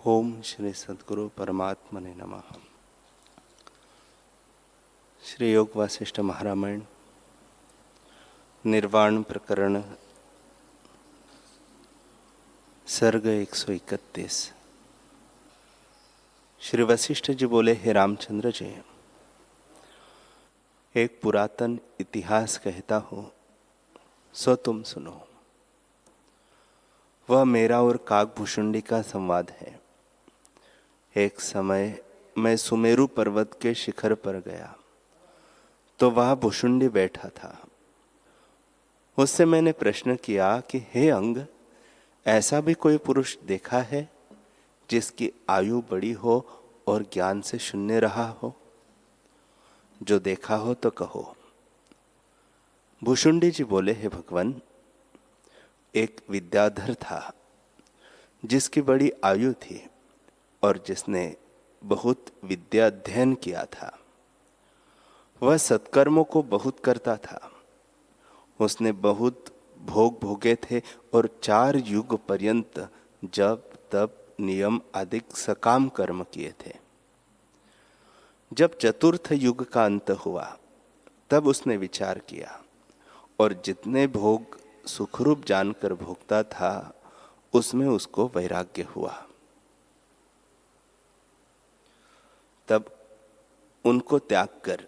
ओम श्री सद्गुरु परमात्मने नमः। श्री योग वासिष्ठ महारामायण निर्वाण प्रकरण सर्ग 131। श्री वशिष्ठ जी बोले, हे रामचंद्र जी, एक पुरातन इतिहास कहता हूँ, सो तुम सुनो। वह मेरा और काकभूषुंडी का संवाद है। एक समय मैं सुमेरु पर्वत के शिखर पर गया तो वहां भुषुंडी बैठा था। उससे मैंने प्रश्न किया कि हे अंग, ऐसा भी कोई पुरुष देखा है जिसकी आयु बड़ी हो और ज्ञान से शून्य रहा हो? जो देखा हो तो कहो। भुषुंडी जी बोले, हे भगवान, एक विद्याधर था जिसकी बड़ी आयु थी और जिसने बहुत विद्या अध्ययन किया था। वह सत्कर्मों को बहुत करता था। उसने बहुत भोग भोगे थे और 4 युग पर्यंत जप तप नियम आदि सकाम कर्म किए थे। जब चतुर्थ युग का अंत हुआ तब उसने विचार किया और जितने भोग सुखरूप जानकर भोगता था उसमें उसको वैराग्य हुआ। तब उनको त्याग कर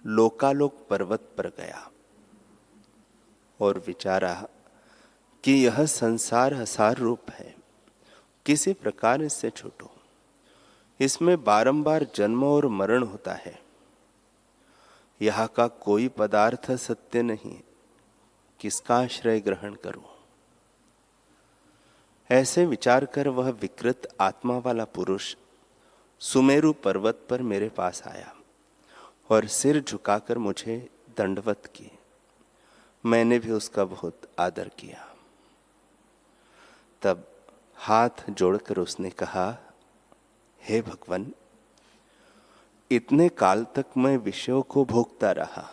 लोकालोक पर्वत पर गया और विचारा कि यह संसार असार रूप है, किसी प्रकार इससे छूटो। इसमें बारंबार जन्म और मरण होता है। यहाँ का कोई पदार्थ सत्य नहीं, किसका आश्रय ग्रहण करूं? ऐसे विचार कर वह विकृत आत्मा वाला पुरुष सुमेरु पर्वत पर मेरे पास आया और सिर झुकाकर मुझे दंडवत की। मैंने भी उसका बहुत आदर किया। तब हाथ जोड़कर उसने कहा, हे भगवान, इतने काल तक मैं विषयों को भोगता रहा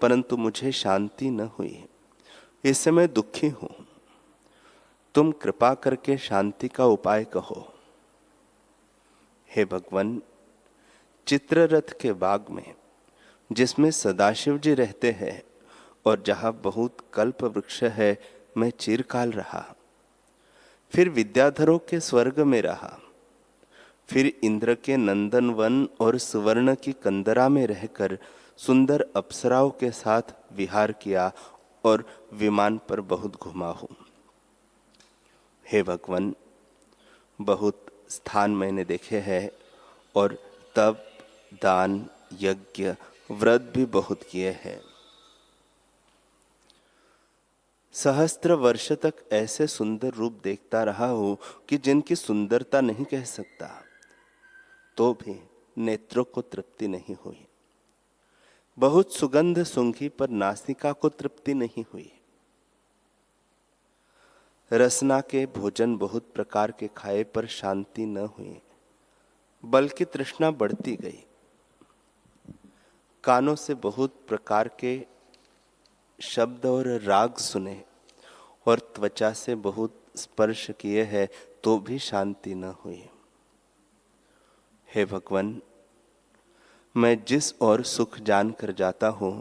परंतु मुझे शांति न हुई। इससे मैं दुखी हूं। तुम कृपा करके शांति का उपाय कहो। हे भगवान, चित्ररथ के बाग में जिसमें सदाशिव जी रहते हैं और जहां बहुत कल्प वृक्ष है, मैं चिरकाल रहा। फिर विद्याधरों के स्वर्ग में रहा। फिर इंद्र के नंदन वन और सुवर्ण की कंदरा में रहकर सुंदर अप्सराओं के साथ विहार किया और विमान पर बहुत घुमा हूं। हे भगवान, बहुत स्थान मैंने देखे हैं और तप दान यज्ञ व्रत भी बहुत किए हैं। सहस्त्र वर्ष तक ऐसे सुंदर रूप देखता रहा हूं कि जिनकी सुंदरता नहीं कह सकता, तो भी नेत्रों को तृप्ति नहीं हुई। बहुत सुगंध सूंघी पर नासिका को तृप्ति नहीं हुई। रसना के भोजन बहुत प्रकार के खाए पर शांति न हुई, बल्कि तृष्णा बढ़ती गई। कानों से बहुत प्रकार के शब्द और राग सुने और त्वचा से बहुत स्पर्श किए हैं तो भी शांति न हुई। हे भगवान, मैं जिस ओर सुख जानकर जाता हूं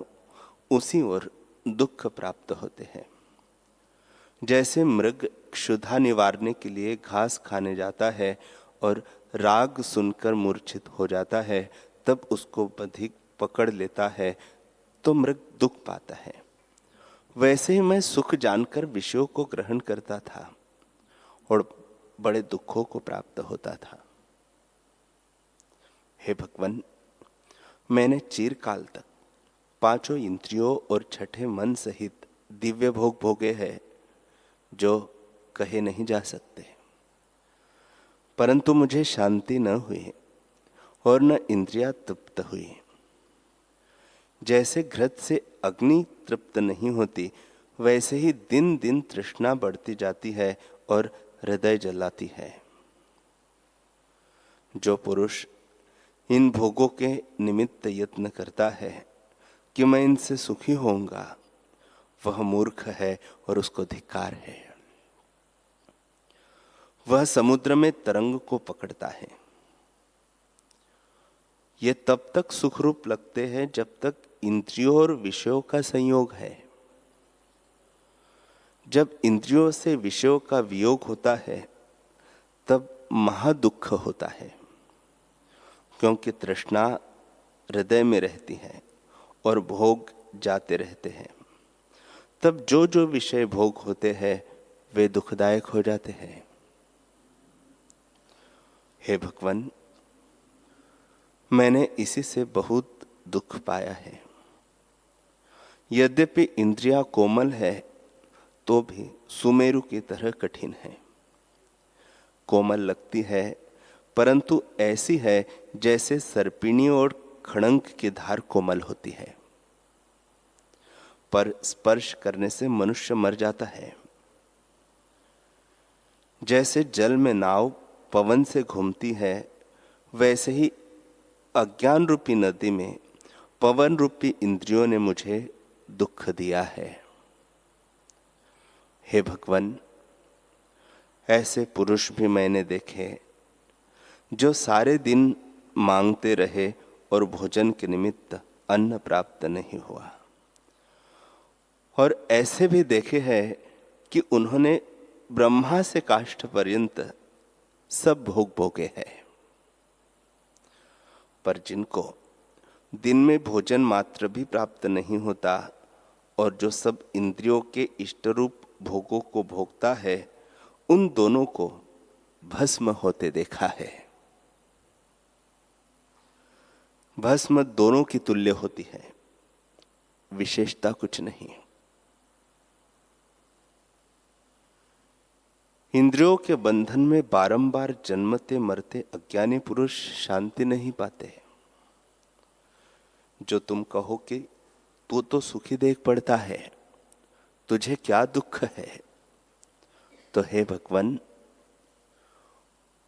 उसी ओर दुख प्राप्त होते हैं। जैसे मृग क्षुधा निवारने के लिए घास खाने जाता है और राग सुनकर मूर्छित हो जाता है, तब उसको अधिक पकड़ लेता है तो मृग दुख पाता है। वैसे ही मैं सुख जानकर विषयों को ग्रहण करता था और बड़े दुखों को प्राप्त होता था। हे भगवान, मैंने चिरकाल तक 5 इंद्रियों और 6 मन सहित दिव्य भोग भोगे हैं जो कहे नहीं जा सकते, परंतु मुझे शांति न हुई और न इंद्रियां तृप्त हुई। जैसे घृत से अग्नि तृप्त नहीं होती, वैसे ही दिन दिन तृष्णा बढ़ती जाती है और हृदय जलाती है। जो पुरुष इन भोगों के निमित्त यत्न करता है कि मैं इनसे सुखी होऊंगा, वह मूर्ख है और उसको धिक्कार है। वह समुद्र में तरंग को पकड़ता है। ये तब तक सुखरूप लगते हैं जब तक इंद्रियों और विषयों का संयोग है। जब इंद्रियों से विषयों का वियोग होता है तब महादुख होता है, क्योंकि तृष्णा हृदय में रहती है और भोग जाते रहते हैं। तब जो जो विषय भोग होते हैं वे दुखदायक हो जाते हैं। हे भगवान, मैंने इसी से बहुत दुख पाया है। यद्यपि इंद्रियां कोमल है तो भी सुमेरु की तरह कठिन है। कोमल लगती है परंतु ऐसी है जैसे सर्पिणी और खड़ंग की धार कोमल होती है, पर स्पर्श करने से मनुष्य मर जाता है। जैसे जल में नाव पवन से घूमती है, वैसे ही अज्ञान रूपी नदी में पवन रूपी इंद्रियों ने मुझे दुख दिया है। हे भगवान, ऐसे पुरुष भी मैंने देखे जो सारे दिन मांगते रहे और भोजन के निमित्त अन्न प्राप्त नहीं हुआ, और ऐसे भी देखे हैं कि उन्होंने ब्रह्मा से काष्ठ पर्यंत सब भोग भोगे हैं, पर जिनको दिन में भोजन मात्र भी प्राप्त नहीं होता और जो सब इंद्रियों के इष्ट रूप भोगों को भोगता है, उन दोनों को भस्म होते देखा है। भस्म दोनों की तुल्य होती है, विशेषता कुछ नहीं। इंद्रियों के बंधन में बारंबार जन्मते मरते अज्ञानी पुरुष शांति नहीं पाते। जो तुम कहो कि तू तो सुखी देख पड़ता है, तुझे क्या दुख है, तो हे भगवान,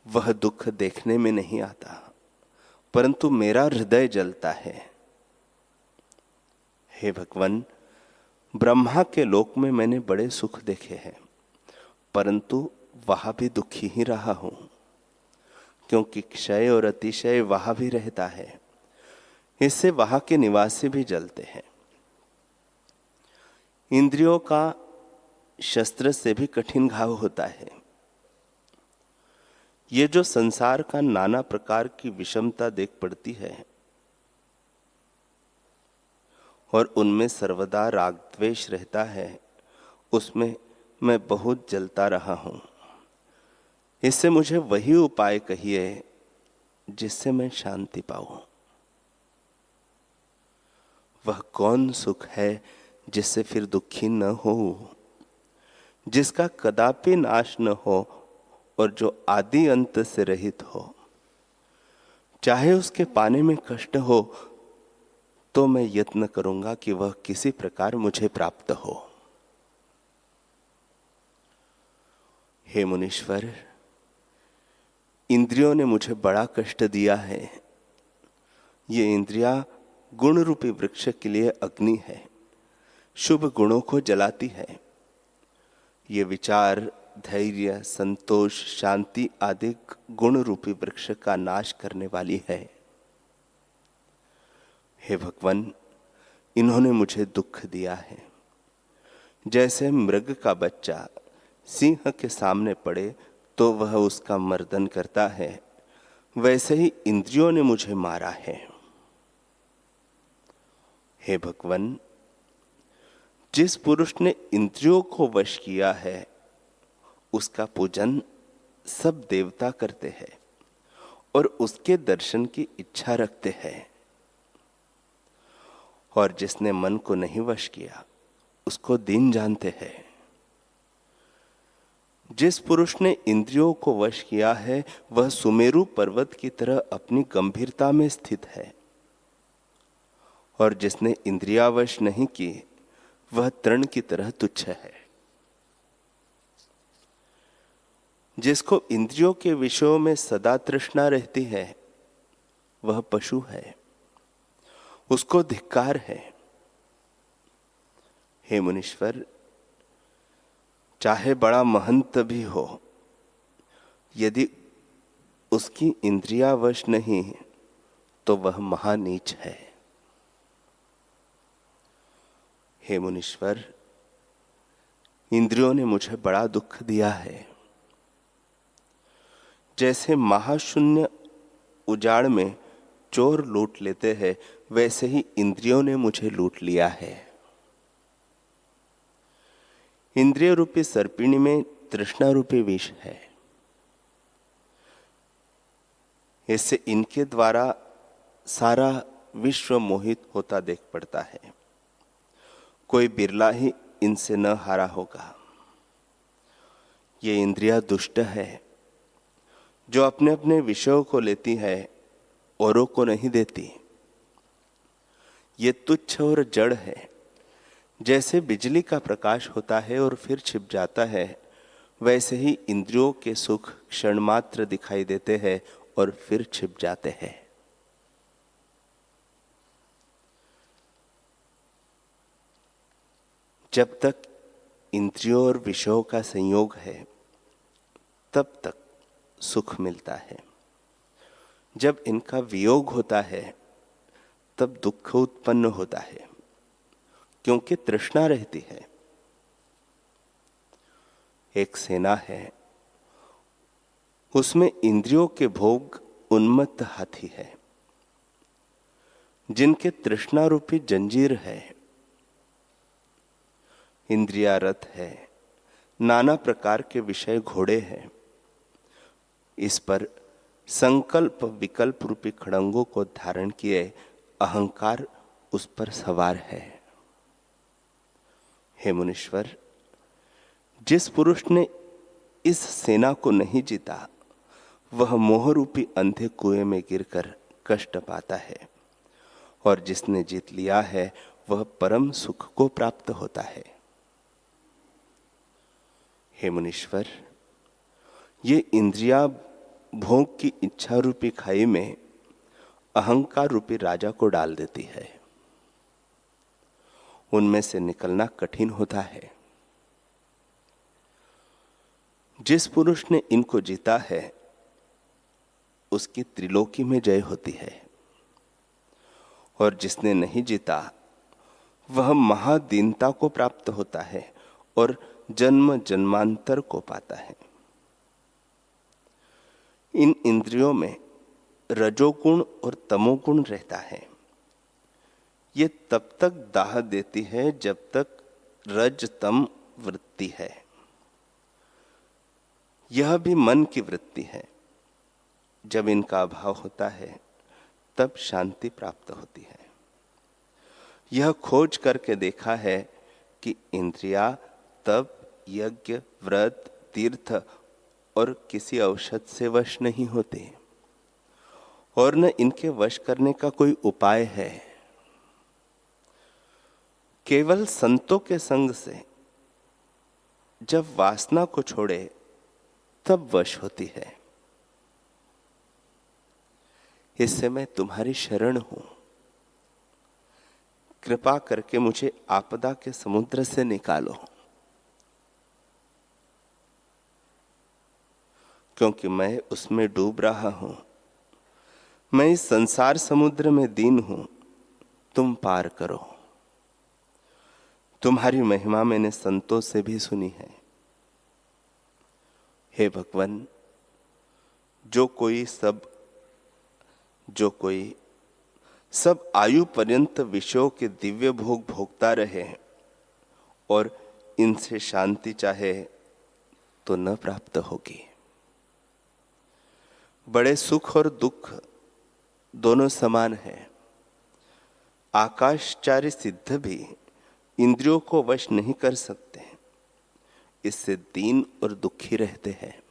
वह दुख देखने में नहीं आता, परंतु मेरा हृदय जलता है। हे भगवान, ब्रह्मा के लोक में मैंने बड़े सुख देखे हैं, परंतु वहां भी दुखी ही रहा हूं, क्योंकि क्षय और अतिशय वहां भी रहता है। इससे वहां के निवासी भी जलते हैं। इंद्रियों का शस्त्र से भी कठिन घाव होता है। ये जो संसार का नाना प्रकार की विषमता देख पड़ती है और उनमें सर्वदा राग द्वेष रहता है, उसमें मैं बहुत जलता रहा हूं। इससे मुझे वही उपाय कहिए जिससे मैं शांति पाऊं। वह कौन सुख है जिससे फिर दुखी न हो, जिसका कदापि नाश न हो और जो आदि अंत से रहित हो। चाहे उसके पाने में कष्ट हो तो मैं यत्न करूंगा कि वह किसी प्रकार मुझे प्राप्त हो। हे मुनीश्वर, इंद्रियों ने मुझे बड़ा कष्ट दिया है। ये इंद्रियां गुण रूपी वृक्ष के लिए अग्नि है, शुभ गुणों को जलाती है। ये विचार, धैर्य, संतोष, शांति आदि गुण रूपी वृक्ष का नाश करने वाली है। हे भगवान, इन्होंने मुझे दुख दिया है। जैसे मृग का बच्चा सिंह के सामने पड़े तो वह उसका मर्दन करता है, वैसे ही इंद्रियों ने मुझे मारा है। हे भगवान, जिस पुरुष ने इंद्रियों को वश किया है उसका पूजन सब देवता करते हैं और उसके दर्शन की इच्छा रखते हैं, और जिसने मन को नहीं वश किया उसको दीन जानते हैं। जिस पुरुष ने इंद्रियों को वश किया है वह सुमेरु पर्वत की तरह अपनी गंभीरता में स्थित है, और जिसने इंद्रियावश नहीं की वह तृण की तरह तुच्छ है। जिसको इंद्रियों के विषयों में सदा तृष्णा रहती है वह पशु है, उसको धिक्कार है। हे मुनीश्वर, चाहे बड़ा महंत भी हो, यदि उसकी इंद्रिया वश नहीं तो वह महानीच है। हे मुनीश्वर, इंद्रियों ने मुझे बड़ा दुख दिया है। जैसे महाशून्य उजाड़ में चोर लूट लेते हैं, वैसे ही इंद्रियों ने मुझे लूट लिया है। इंद्रिय रूपी सर्पिणी में तृष्णा रूपी विष है। इससे इनके द्वारा सारा विश्व मोहित होता देख पड़ता है। कोई बिरला ही इनसे न हारा होगा। ये इंद्रिया दुष्ट है, जो अपने अपने विषयों को लेती है, औरों को नहीं देती। ये तुच्छ और जड़ है। जैसे बिजली का प्रकाश होता है और फिर छिप जाता है, वैसे ही इंद्रियों के सुख क्षण मात्र दिखाई देते हैं और फिर छिप जाते हैं। जब तक इंद्रियों और विषयों का संयोग है, तब तक सुख मिलता है। जब इनका वियोग होता है, तब दुख उत्पन्न होता है, क्योंकि तृष्णा रहती है। एक सेना है, उसमें इंद्रियों के भोग उन्मत्त हाथी है, जिनके तृष्णा रूपी जंजीर है। इंद्रिया रथ है, नाना प्रकार के विषय घोड़े हैं। इस पर संकल्प विकल्प रूपी खड़ंगों को धारण किए अहंकार उस पर सवार है। हे मुनीश्वर, जिस पुरुष ने इस सेना को नहीं जीता, वह मोह रूपी अंधे कुएं में गिरकर कष्ट पाता है, और जिसने जीत लिया है वह परम सुख को प्राप्त होता है। हे मुनीश्वर, ये इंद्रिया भोग की इच्छा रूपी खाई में अहंकार रूपी राजा को डाल देती है। उनमें से निकलना कठिन होता है। जिस पुरुष ने इनको जीता है, उसकी त्रिलोकी में जय होती है, और जिसने नहीं जीता वह महादीनता को प्राप्त होता है और जन्म जन्मांतर को पाता है। इन इंद्रियों में रजोगुण और तमोगुण रहता है। ये तब तक दाह देती है जब तक रज तम वृत्ति है। यह भी मन की वृत्ति है। जब इनका अभाव होता है, तब शांति प्राप्त होती है। यह खोज करके देखा है कि इंद्रिया तब यज्ञ व्रत तीर्थ और किसी औषध से वश नहीं होते, और न इनके वश करने का कोई उपाय है। केवल संतों के संग से जब वासना को छोड़े, तब वश होती है। इससे मैं तुम्हारी शरण हूं। कृपा करके मुझे आपदा के समुद्र से निकालो, क्योंकि मैं उसमें डूब रहा हूं। मैं इस संसार समुद्र में दीन हूं, तुम पार करो। तुम्हारी महिमा मैंने संतों से भी सुनी है। हे भगवान, जो कोई सब आयु पर्यंत विषयों के दिव्य भोग भोगता रहे और इनसे शांति चाहे, तो न प्राप्त होगी। बड़े सुख और दुख दोनों समान है। आकाशचारी सिद्ध भी इंद्रियों को वश नहीं कर सकते, इससे दीन और दुखी रहते हैं।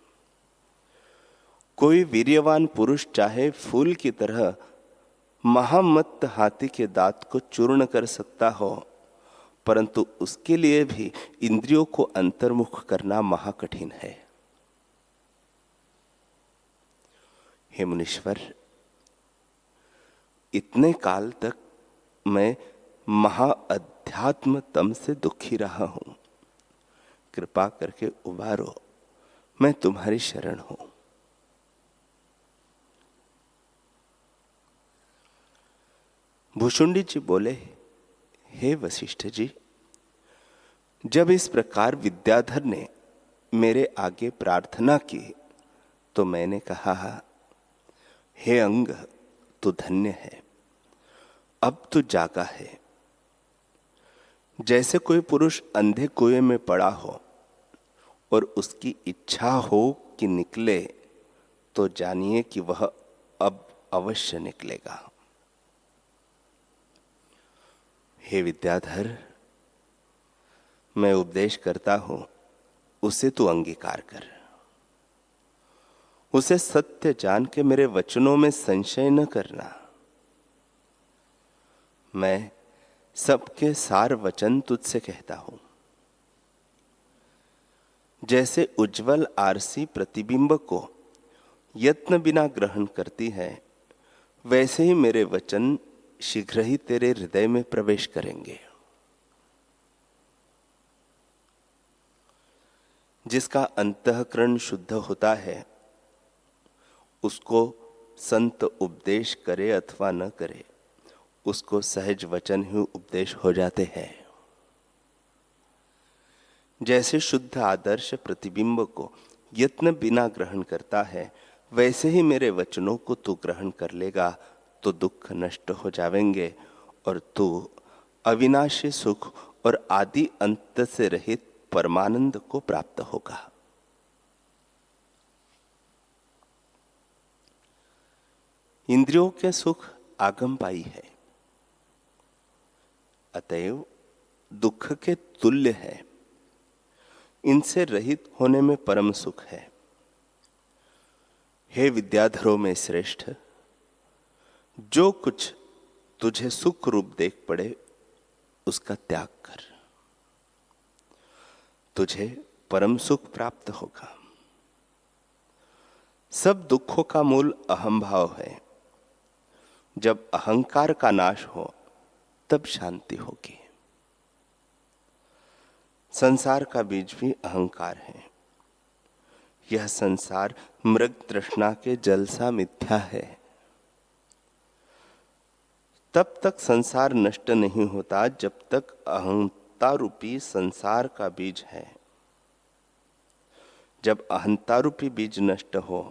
कोई वीर्यवान पुरुष चाहे फूल की तरह महामत्त हाथी के दांत को चूर्ण कर सकता हो, परंतु उसके लिए भी इंद्रियों को अंतर्मुख करना महाकठिन है। हे मुनीश्वर, इतने काल तक मैं महाअध्यात्म तम से दुखी रहा हूं। कृपा करके उबारो, मैं तुम्हारी शरण हूं। भुशुंडी जी बोले, हे वशिष्ठ जी, जब इस प्रकार विद्याधर ने मेरे आगे प्रार्थना की तो मैंने कहा, हे अंग, तू धन्य है, अब तू जागा है। जैसे कोई पुरुष अंधे कुएं में पड़ा हो और उसकी इच्छा हो कि निकले, तो जानिए कि वह अब अवश्य निकलेगा। हे विद्याधर, मैं उपदेश करता हूं, उसे तू अंगीकार कर। उसे सत्य जान के मेरे वचनों में संशय न करना। मैं सबके सार वचन तुझसे कहता हूं। जैसे उज्जवल आरसी प्रतिबिंब को यत्न बिना ग्रहण करती है, वैसे ही मेरे वचन शीघ्र ही तेरे हृदय में प्रवेश करेंगे। जिसका अंतःकरण शुद्ध होता है, उसको संत उपदेश करे अथवा न करे, उसको सहज वचन ही उपदेश हो जाते हैं। जैसे शुद्ध आदर्श प्रतिबिंब को यत्न बिना ग्रहण करता है, वैसे ही मेरे वचनों को तू ग्रहण कर लेगा तो दुख नष्ट हो जाएंगे और तू अविनाशी सुख और आदि अंत से रहित परमानंद को प्राप्त होगा। इंद्रियों के सुख आगमपाई है, अतएव दुख के तुल्य है। इनसे रहित होने में परम सुख है। हे विद्याधरों में श्रेष्ठ, जो कुछ तुझे सुख रूप देख पड़े, उसका त्याग कर, तुझे परम सुख प्राप्त होगा। सब दुखों का मूल अहम भाव है। जब अहंकार का नाश हो, तब शांति होगी। संसार का बीज भी अहंकार है। यह संसार मृग तृष्णा के जल सा मिथ्या है। तब तक संसार नष्ट नहीं होता जब तक अहंता रूपी संसार का बीज है। जब अहंता रूपी बीज नष्ट हो,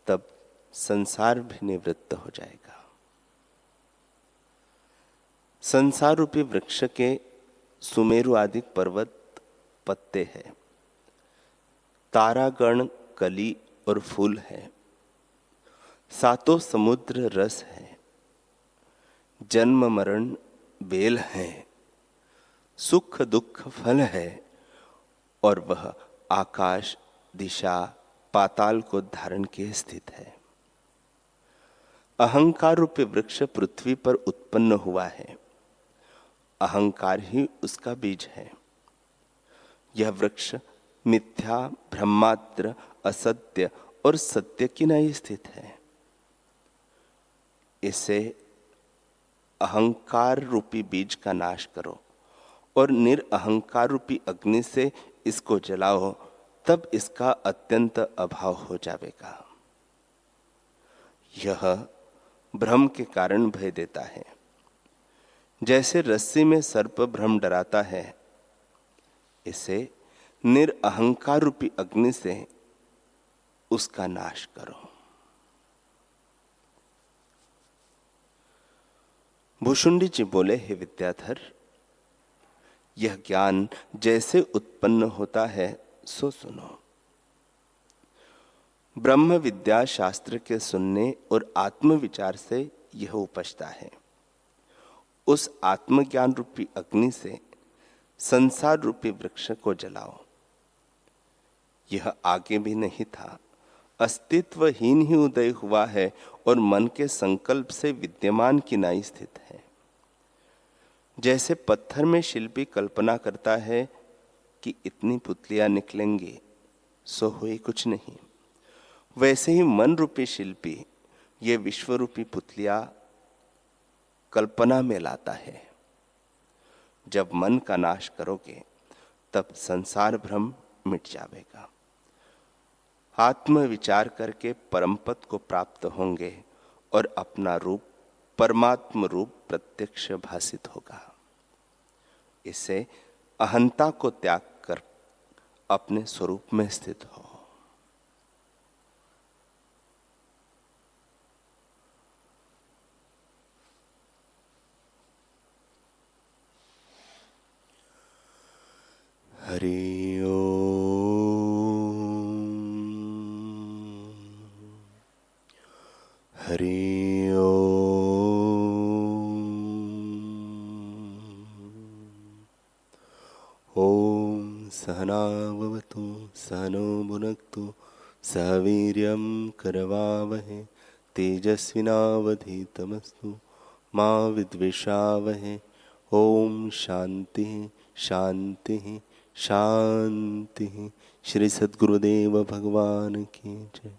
तब संसार भी निवृत्त हो जाएगा। संसार रूपी वृक्ष के सुमेरु आदि पर्वत पत्ते हैं, तारागण कली और फूल है, सातों समुद्र रस है, जन्म मरण बेल है, सुख दुख फल है, और वह आकाश दिशा पाताल को धारण किए स्थित है। अहंकार रूपी वृक्ष पृथ्वी पर उत्पन्न हुआ है। अहंकार ही उसका बीज है। यह वृक्ष मिथ्या, ब्रह्मात्र, असत्य और सत्य की नहीं स्थित है। इसे अहंकार रूपी बीज का नाश करो और निरअहंकार रूपी अग्नि से इसको जलाओ, तब इसका अत्यंत अभाव हो जाएगा। यह भ्रम के कारण भय देता है। जैसे रस्सी में सर्प भ्रम डराता है, इसे निरअहंकार रूपी अग्नि से उसका नाश करो। भुशुंडी जी बोले, हे विद्याधर, यह ज्ञान जैसे उत्पन्न होता है सो सुनो। ब्रह्म विद्या शास्त्र के सुनने और आत्मविचार से यह उपजता है। उस आत्मज्ञान रूपी अग्नि से संसार रूपी वृक्ष को जलाओ। यह आगे भी नहीं था, अस्तित्वहीन ही उदय हुआ है और मन के संकल्प से विद्यमान की नाई स्थित है। जैसे पत्थर में शिल्पी कल्पना करता है कि इतनी पुतलियां निकलेंगी, सो हुई कुछ नहीं, वैसे ही मन रूपी शिल्पी ये विश्व रूपी पुतलियां कल्पना में लाता है। जब मन का नाश करोगे, तब संसार भ्रम मिट जाएगा। आत्म विचार करके परम पद को प्राप्त होंगे और अपना रूप परमात्म रूप प्रत्यक्ष भासित होगा। इसे अहंता को त्याग कर अपने स्वरूप में स्थित हो। हरि ओम, हरि ओम। ओम सहना भवतु सहनो भुनक्तु सह वीर्यं करवावहे तेजस्विनावधीतमस्तु मा विद्विषावहे। ओम शांति शांति शांति। श्री सद्गुरुदेव भगवान की जय।